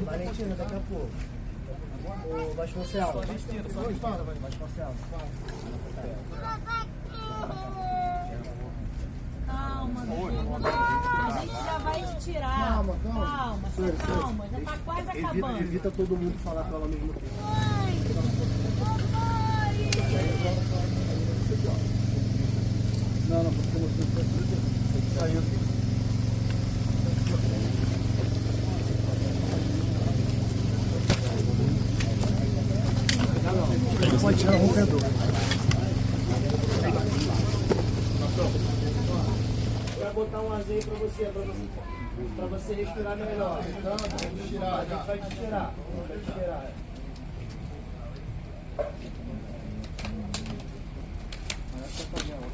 Valentina, daqui a pouco. Ô, Vasconcelos. Vasconcelos. Calma, a gente já vai te tirar. Calma. Calma, já tá quase acabando. Evita todo mundo falar com ela ao mesmo tempo. Não, porque você saiu aqui. Pode tirar o rompedor. Vai botar um azeite pra você respirar melhor. A gente vai te tirar. Vai te tirar. Olha essa panela.